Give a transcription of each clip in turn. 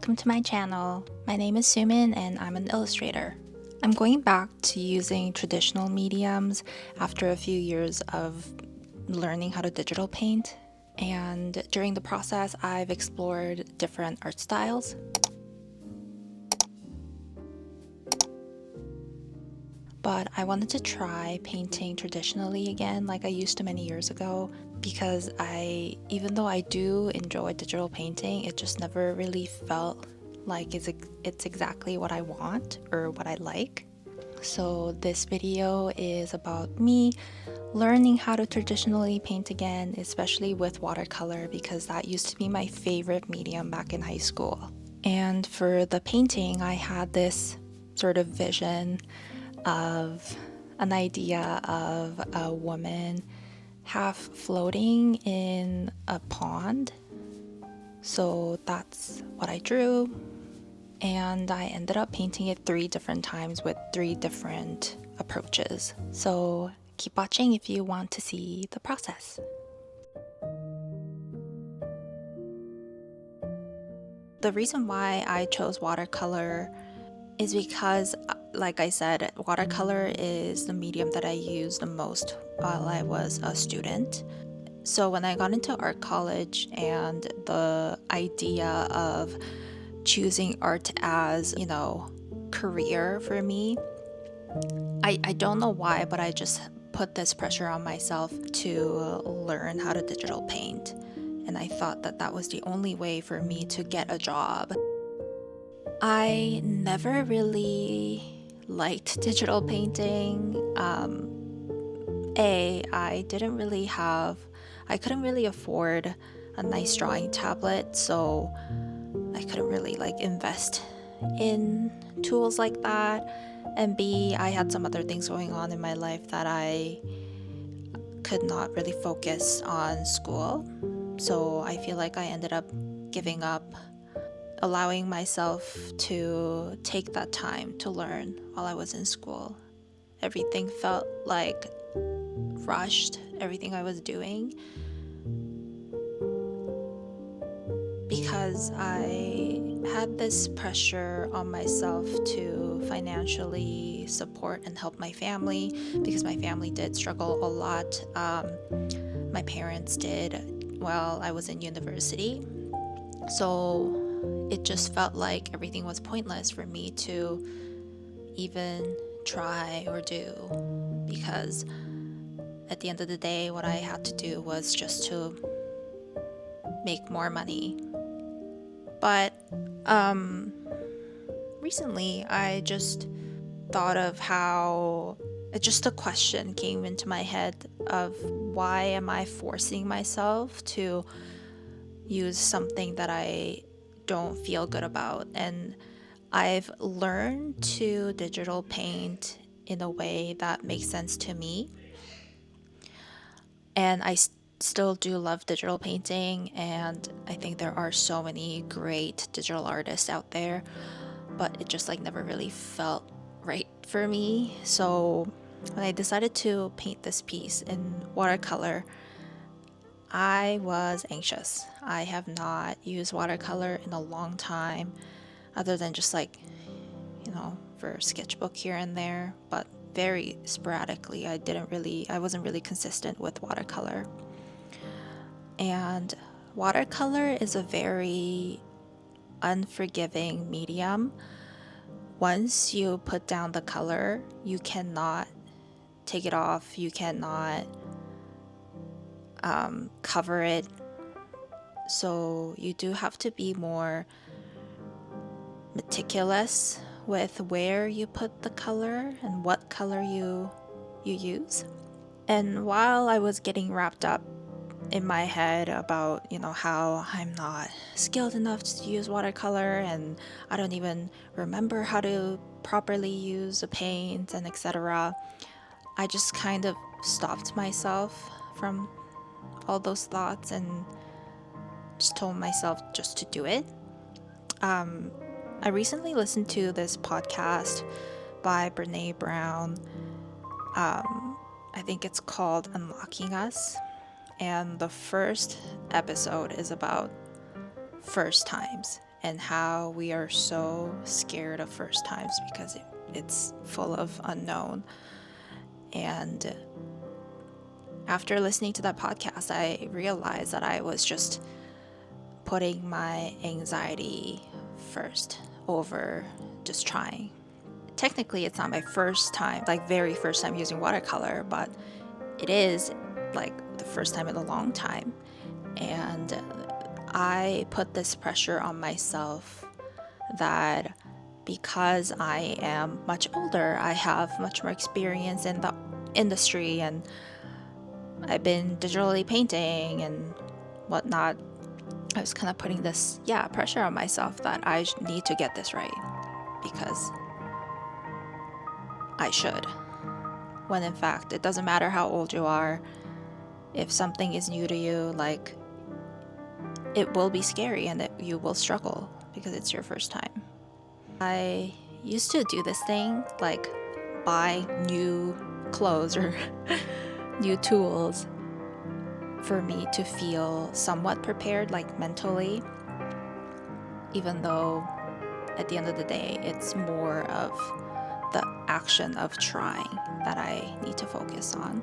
welcome to my channel. My name is Sumin and I'm an illustrator. I'm going back to using traditional mediums after a few years of learning how to digital paint, and during the process I've explored different art styles. But I wanted to try painting traditionally again like I used to many years ago, because even though I do enjoy digital painting, it just never really felt like it's exactly what I want or what I like. So this video is about me learning how to traditionally paint again, especially with watercolor, because that used to be my favorite medium back in high school. And for the painting, I had this sort of vision of an idea of a woman half floating in a pond. So that's what I drew, and I ended up painting it 3 different times with 3 different approaches. So keep watching if you want to see the process. The reason why I chose watercolor is because, like I said, watercolor is the medium that I used the most while I was a student. So when I got into art college and the idea of choosing art as, career for me, I don't know why, but I just put this pressure on myself to learn how to digital paint. And I thought that that was the only way for me to get a job. I never really liked digital painting. I couldn't really afford a nice drawing tablet, so I couldn't really invest in tools like that. And B, I had some other things going on in my life that I could not really focus on school. So I feel like I ended up giving up allowing myself to take that time to learn while I was in school. Everything felt like rushed, everything I was doing, because I had this pressure on myself to financially support and help my family, because my family did struggle a lot. My parents did while I was in university. So it just felt like everything was pointless for me to even try or do, because at the end of the day, what I had to do was just to make more money. But recently I just thought of how just a question came into my head of, why am I forcing myself to use something that I don't feel good about? And I've learned to digital paint in a way that makes sense to me, and I still do love digital painting, and I think there are so many great digital artists out there, but it just never really felt right for me. So when I decided to paint this piece in watercolor, I was anxious. I have not used watercolor in a long time, other than just for sketchbook here and there, but very sporadically. I wasn't really consistent with watercolor. And watercolor is a very unforgiving medium. Once you put down the color, you cannot take it off, you cannot cover it. So you do have to be more meticulous with where you put the color and what color you use. And while I was getting wrapped up in my head about how I'm not skilled enough to use watercolor, and I don't even remember how to properly use a paint and etc., I just kind of stopped myself from all those thoughts and just told myself just to do it. I recently listened to this podcast by Brene Brown. I think it's called Unlocking Us, and the first episode is about first times. and how we are so scared of first times because it's full of unknown. And after listening to that podcast, I realized that I was just putting my anxiety first over just trying. Technically, it's not my first time, like very first time using watercolor, but it is like the first time in a long time. And I put this pressure on myself that because I am much older, I have much more experience in the industry, and I've been digitally painting and whatnot. I was kind of putting this, pressure on myself that I need to get this right because I should. When in fact, it doesn't matter how old you are. If something is new to you, like, it will be scary and you will struggle because it's your first time. I used to do this thing, like buy new clothes or new tools for me to feel somewhat prepared, like mentally, even though at the end of the day, it's more of the action of trying that I need to focus on.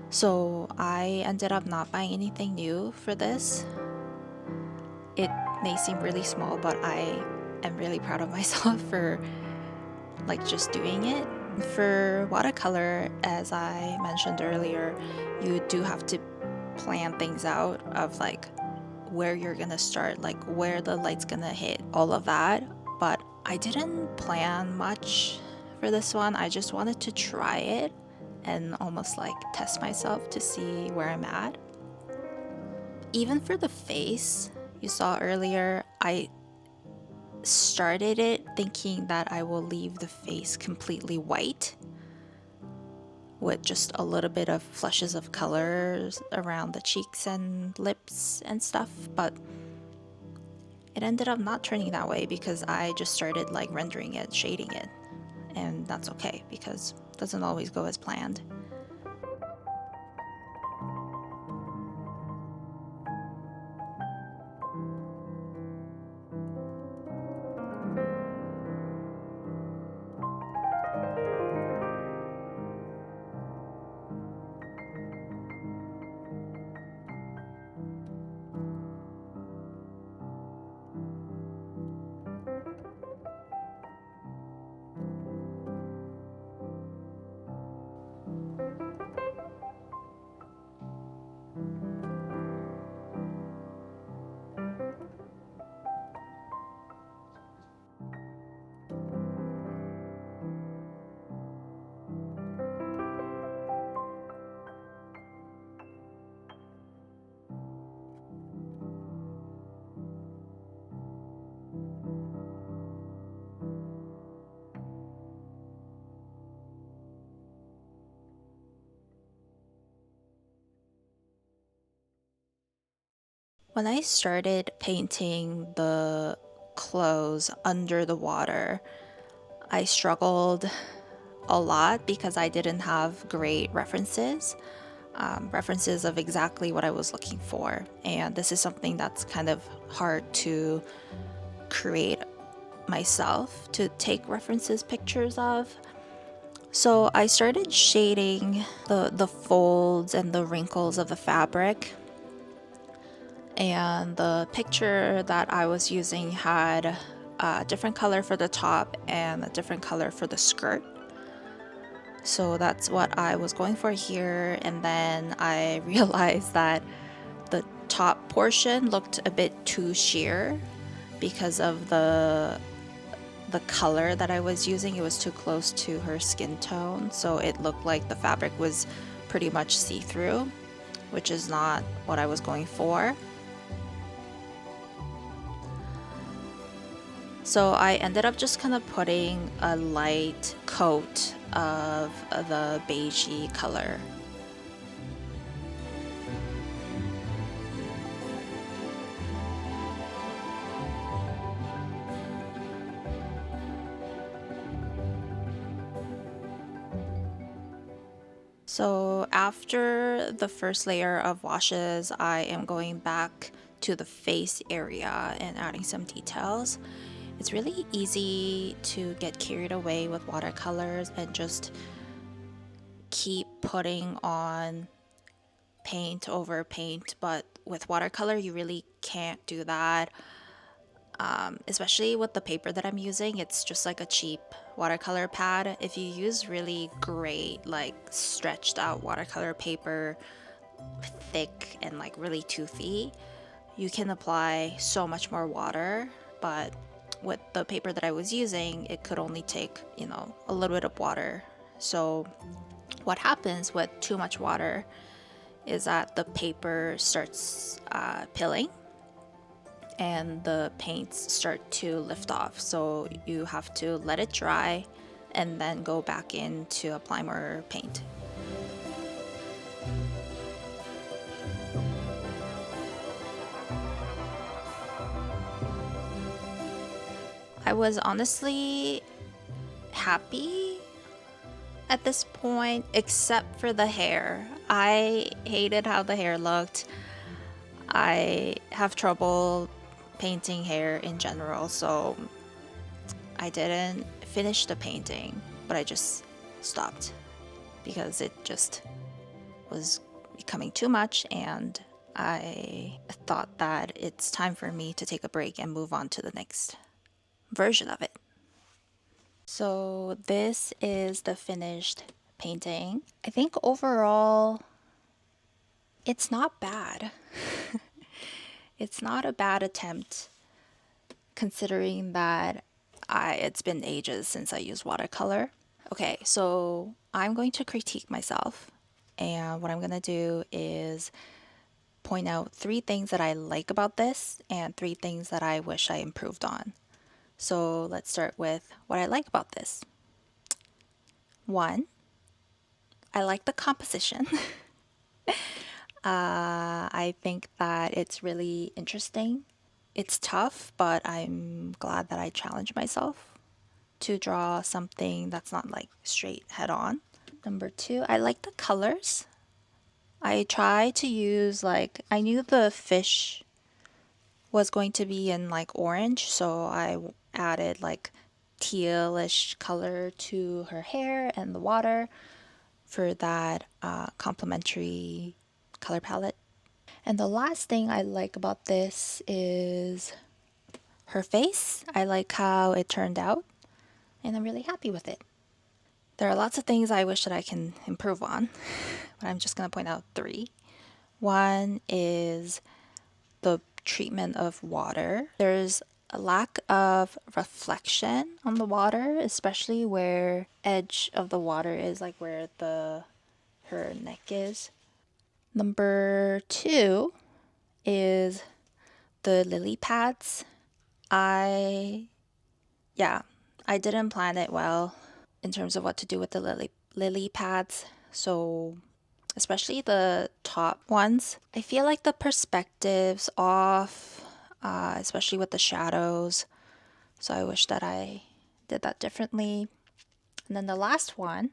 So I ended up not buying anything new for this. It may seem really small, but I am really proud of myself for like just doing it. For watercolor, as I mentioned earlier, you do have to plan things out of like where you're gonna start, like where the light's gonna hit, all of that. But I didn't plan much for this one. I just wanted to try it and almost like test myself to see where I'm at. Even for the face you saw earlier, I started it thinking that I will leave the face completely white with just a little bit of flushes of colors around the cheeks and lips and stuff, but it ended up not turning that way because I just started like rendering it, shading it, and that's okay because it doesn't always go as planned. When I started painting the clothes under the water, I struggled a lot because I didn't have great references of exactly what I was looking for. And this is something that's kind of hard to create myself, to take references pictures of. So I started shading the folds and the wrinkles of the fabric. And the picture that I was using had a different color for the top and a different color for the skirt. So that's what I was going for here. And then I realized that the top portion looked a bit too sheer because of the color that I was using. It was too close to her skin tone, so it looked like the fabric was pretty much see-through, which is not what I was going for. So I ended up just kind of putting a light coat of the beigey color. So after the first layer of washes, I am going back to the face area and adding some details. It's really easy to get carried away with watercolors and just keep putting on paint over paint, but with watercolor you really can't do that. Especially with the paper that I'm using, it's just like a cheap watercolor pad. If you use really great, like stretched out watercolor paper, thick and like really toothy, you can apply so much more water. But with the paper that I was using, it could only take, a little bit of water. So what happens with too much water is that the paper starts pilling and the paints start to lift off. So you have to let it dry and then go back in to apply more paint. I was honestly happy at this point, except for the hair. I hated how the hair looked. I have trouble painting hair in general, so I didn't finish the painting, but I just stopped because it just was becoming too much, and I thought that it's time for me to take a break and move on to the next version of it. So this is the finished painting. I think overall it's not bad. It's not a bad attempt considering that it's been ages since I used watercolor. Okay, so I'm going to critique myself, and what I'm going to do is point out 3 things that I like about this and 3 things that I wish I improved on. So let's start with what I like about this. 1, I like the composition. I think that it's really interesting. It's tough, but I'm glad that I challenged myself to draw something that's not like straight head on. Number 2, I like the colors. I try to use I knew the fish was going to be in like orange, so I added like tealish color to her hair and the water for that complementary color palette. And the last thing I like about this is her face. I like how it turned out, and I'm really happy with it. There are lots of things I wish that I can improve on, but I'm just going to point out 3. 1 is the treatment of water. There's a lack of reflection on the water, especially where edge of the water is like where her neck is. Number 2 is the lily pads. I didn't plan it well in terms of what to do with the lily pads. So especially the top ones, I feel like the perspective's off, especially with the shadows. So I wish that I did that differently. And then the last one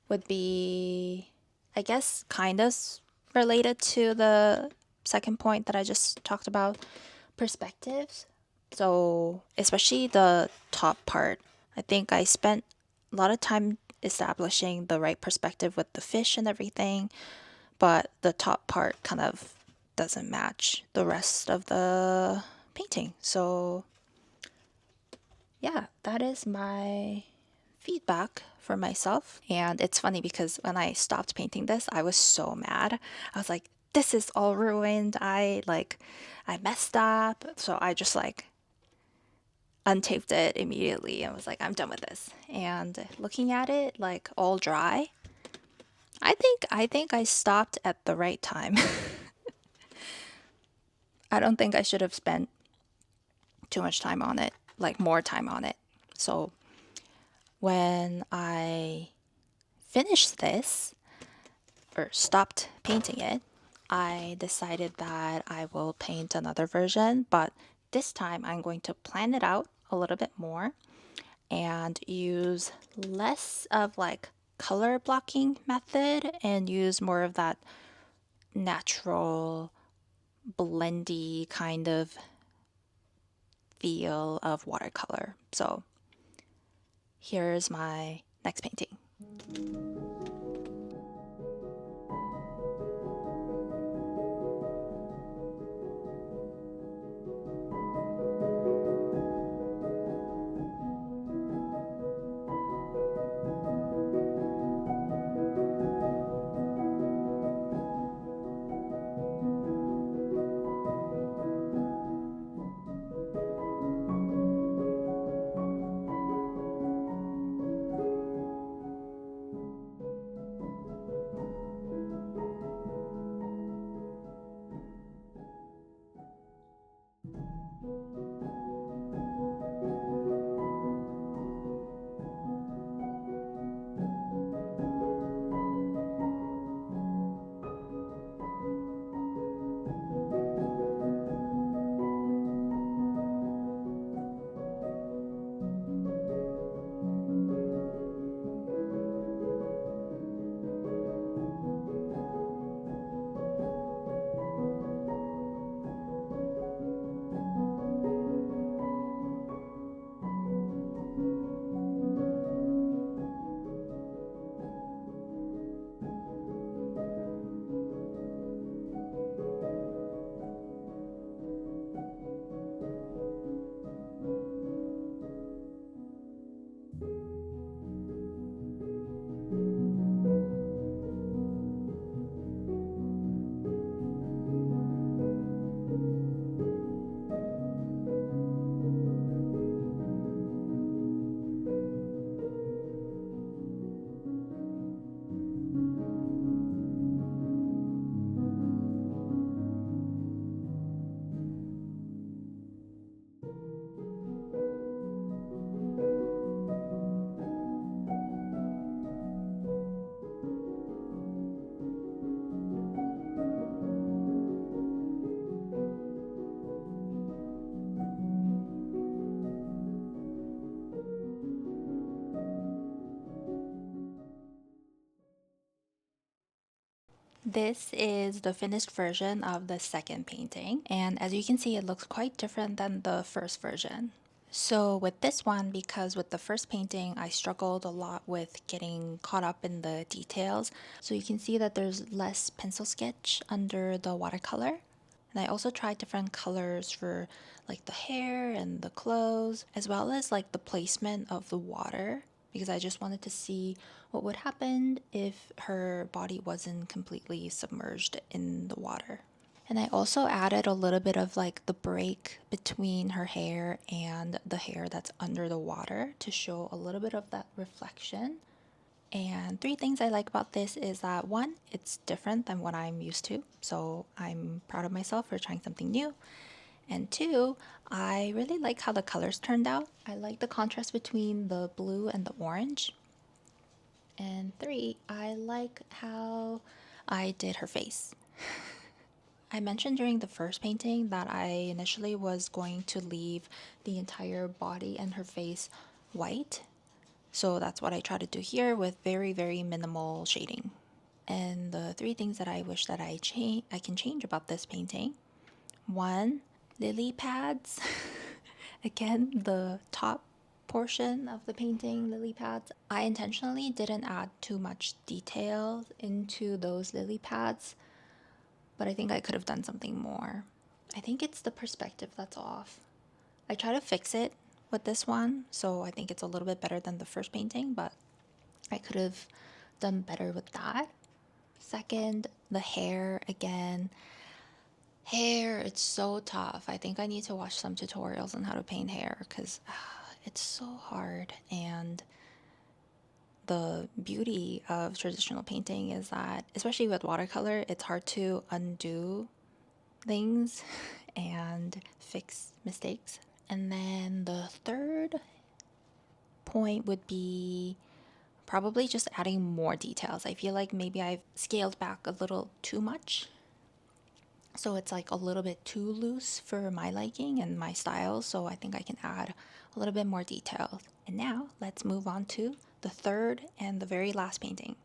would be, I guess, kind of related to the second point that I just talked about, perspectives. So especially the top part, I think I spent a lot of time establishing the right perspective with the fish and everything, but the top part kind of doesn't match the rest of the painting. So yeah, that is my feedback for myself. And it's funny because when I stopped painting this, I was so mad. I was like, this is all ruined. I messed up. So I just untaped it immediately and was like, I'm done with this. And looking at it all dry, I think I stopped at the right time. I don't think I should have spent too much time on it, more time on it. So when I finished this or stopped painting it, I decided that I will paint another version, but this time I'm going to plan it out a little bit more and use less of color blocking method and use more of that natural blendy kind of feel of watercolor. So here's my next painting. This is the finished version of the second painting, and as you can see, it looks quite different than the first version. So with this one, because with the first painting, I struggled a lot with getting caught up in the details. So you can see that there's less pencil sketch under the watercolor. And I also tried different colors for like the hair and the clothes, as well as like the placement of the water, because I just wanted to see what would happen if her body wasn't completely submerged in the water. And I also added a little bit of like the break between her hair and the hair that's under the water to show a little bit of that reflection. And three things I like about this is that one, it's different than what I'm used to, so I'm proud of myself for trying something new. And two, I really like how the colors turned out. I like the contrast between the blue and the orange. And three, I like how I did her face. I mentioned during the first painting that I initially was going to leave the entire body and her face white. So that's what I try to do here with very, very minimal shading. And the three things that I wish that I can change about this painting. One, lily pads. Again, the top portion of the painting, lily pads. I intentionally didn't add too much detail into those lily pads, but I think I could have done something more. I think it's the perspective that's off. I try to fix it with this one, so I think it's a little bit better than the first painting, but I could have done better with that. Second, the hair again. Hair, it's so tough. I think I need to watch some tutorials on how to paint hair because it's so hard. And the beauty of traditional painting is that, especially with watercolor, it's hard to undo things and fix mistakes. And then the third point would be probably just adding more details. I feel like maybe I've scaled back a little too much. So it's like a little bit too loose for my liking and my style. So I think I can add a little bit more details. And now let's move on to the third and the very last painting.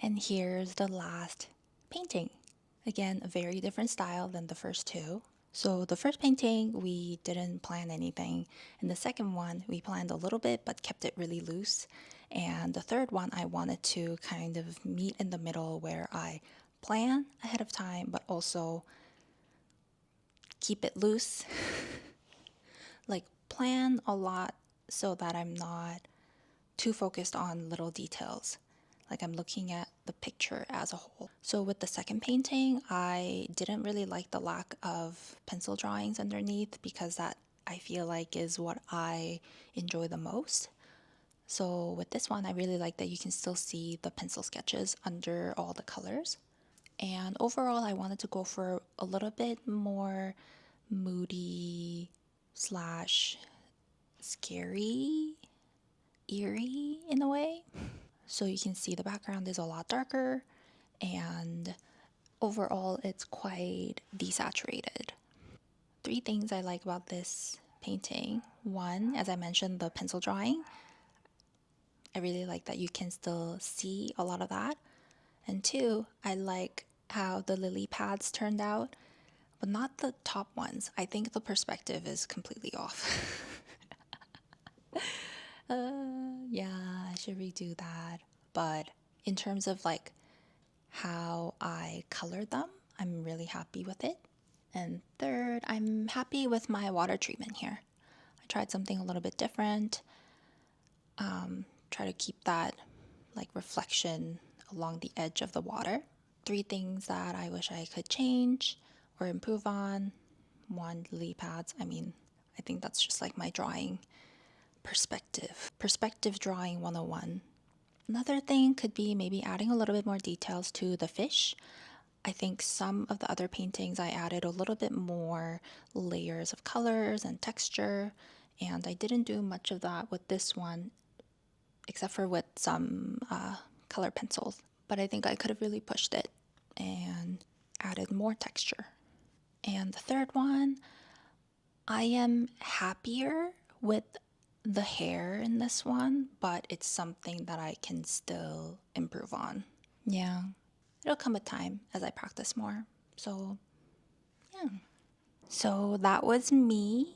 And here's the last painting. Again, a very different style than the first two. So the first painting, we didn't plan anything. And the second one, we planned a little bit but kept it really loose. And the third one, I wanted to kind of meet in the middle where I plan ahead of time but also keep it loose. Like plan a lot so that I'm not too focused on little details. Like I'm looking at the picture as a whole. So with the second painting, I didn't really like the lack of pencil drawings underneath because that I feel like is what I enjoy the most. So with this one, I really like that you can still see the pencil sketches under all the colors. And overall, I wanted to go for a little bit more moody slash scary, eerie in a way. So you can see the background is a lot darker and overall it's quite desaturated. Three things I like about this painting. One, as I mentioned, the pencil drawing. I really like that you can still see a lot of that. And two, I like how the lily pads turned out, but not the top ones. I think the perspective is completely off. Yeah, I should redo that. But in terms of like how I colored them, I'm really happy with it. And third, I'm happy with my water treatment here. I tried something a little bit different. Try to keep that like reflection along the edge of the water. Three things that I wish I could change or improve on. One, lily pads. I think that's just like my drawing perspective. Perspective drawing 101. Another thing could be maybe adding a little bit more details to the fish. I think some of the other paintings I added a little bit more layers of colors and texture, and I didn't do much of that with this one, except for with some color pencils. But I think I could have really pushed it and added more texture. And the third one, I am happier with the hair in this one, but it's something that I can still improve on. Yeah, it'll come with time as I practice more. So, yeah. So that was me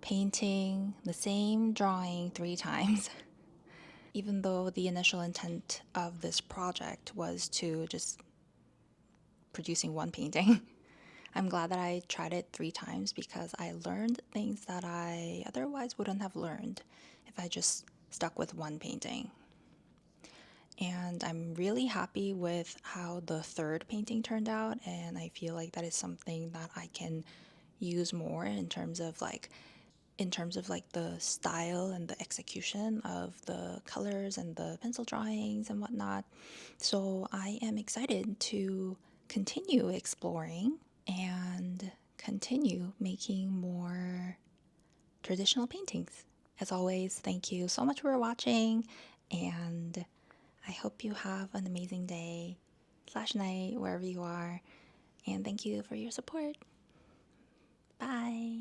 painting the same drawing 3 times. Even though the initial intent of this project was to just producing one painting. I'm glad that I tried it 3 times because I learned things that I otherwise wouldn't have learned if I just stuck with one painting. And I'm really happy with how the third painting turned out, and I feel like that is something that I can use more in terms of like the style and the execution of the colors and the pencil drawings and whatnot. So I am excited to continue exploring and continue making more traditional paintings. As always, thank you so much for watching, and I hope you have an amazing day slash night wherever you are, and thank you for your support. Bye.